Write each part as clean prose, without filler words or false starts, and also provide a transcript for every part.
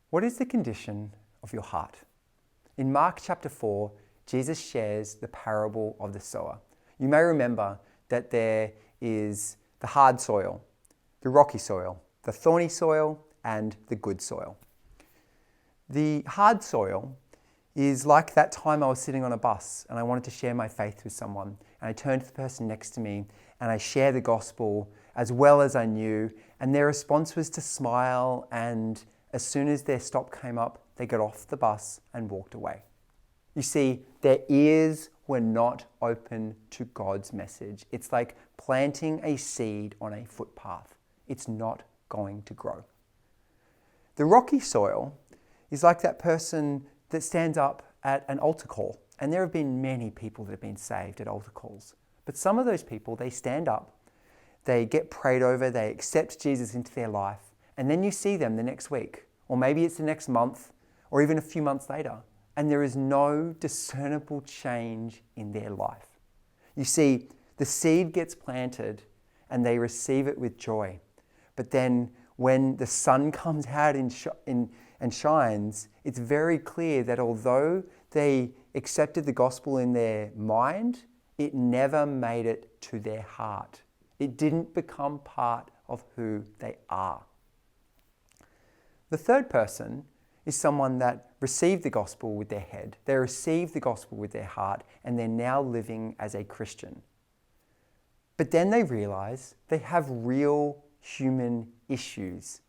What is the condition of your heart? In Mark chapter 4, Jesus shares the parable of the sower. You may remember that there is the hard soil, the rocky soil, the thorny soil, and the good soil. The hard soil is like that time I was sitting on a bus and I wanted to share my faith with someone. And I turned to the person next to me and I shared the gospel as well as I knew. And their response was to smile, and as soon as their stop came up, they got off the bus and walked away. You see, their ears were not open to God's message. It's like planting a seed on a footpath. It's not going to grow. The rocky soil is like that person that stands up at an altar call. And there have been many people that have been saved at altar calls. But some of those people, they stand up, they get prayed over, they accept Jesus into their life, and then you see them the next week, or maybe it's the next month, or even a few months later, and there is no discernible change in their life. You see, the seed gets planted and they receive it with joy. But then when the sun comes out and shines, it's very clear that although they accepted the gospel in their mind, it never made it to their heart. It didn't become part of who they are. The third person is someone that received the gospel with their head. They received the gospel with their heart, and they're now living as a Christian. But then they realize they have real human issues.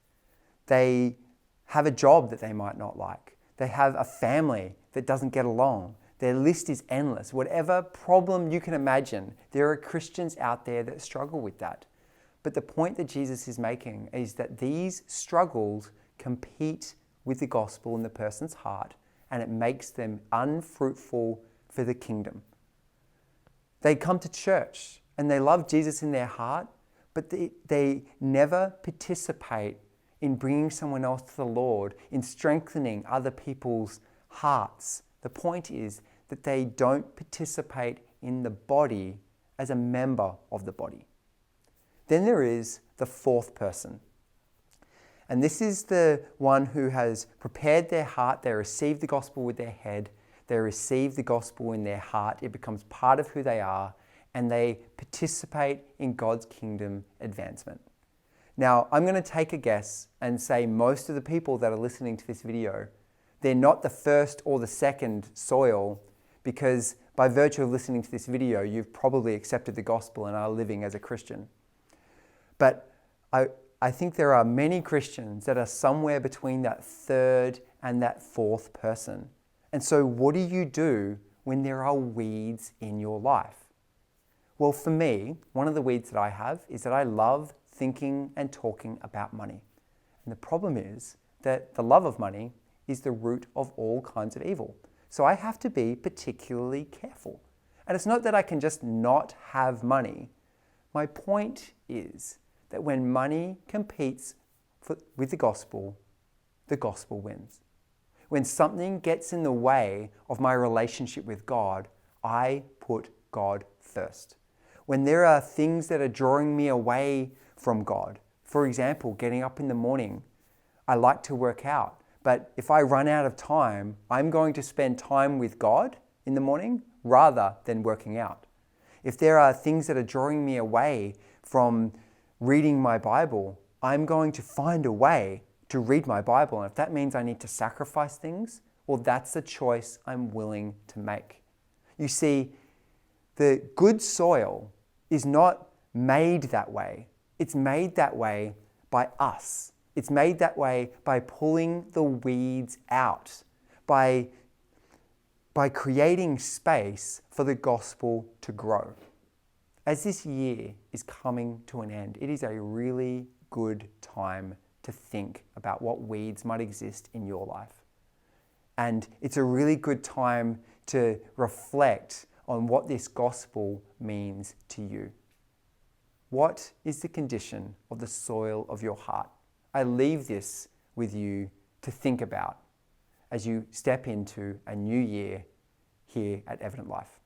They have a job that they might not like. They have a family that doesn't get along. Their list is endless. Whatever problem you can imagine, there are Christians out there that struggle with that. But the point that Jesus is making is that these struggles compete with the gospel in the person's heart, and it makes them unfruitful for the kingdom. They come to church and they love Jesus in their heart, but they never participate in bringing someone else to the Lord, in strengthening other people's hearts. The point is that they don't participate in the body as a member of the body. Then there is the fourth person. And this is the one who has prepared their heart. They receive the gospel with their head. They receive the gospel in their heart. It becomes part of who they are, and they participate in God's kingdom advancement. Now, I'm going to take a guess and say most of the people that are listening to this video, they're not the first or the second soil, because by virtue of listening to this video, you've probably accepted the gospel and are living as a Christian. But I think there are many Christians that are somewhere between that third and that fourth person. And so what do you do when there are weeds in your life? Well, for me, one of the weeds that I have is that I love thinking and talking about money. And the problem is that the love of money is the root of all kinds of evil. So I have to be particularly careful. And it's not that I can just not have money. My point is that when money competes with the gospel wins. When something gets in the way of my relationship with God, I put God first. When there are things that are drawing me away from God, for example, getting up in the morning, I like to work out, but if I run out of time, I'm going to spend time with God in the morning rather than working out. If there are things that are drawing me away from reading my Bible, I'm going to find a way to read my Bible. And if that means I need to sacrifice things, well, that's a choice I'm willing to make. You see, the good soil is not made that way. It's made that way by us. It's made that way by pulling the weeds out, by creating space for the gospel to grow. As this year is coming to an end, it is a really good time to think about what weeds might exist in your life. And it's a really good time to reflect on what this gospel means to you. What is the condition of the soil of your heart? I leave this with you to think about as you step into a new year here at Evident Life.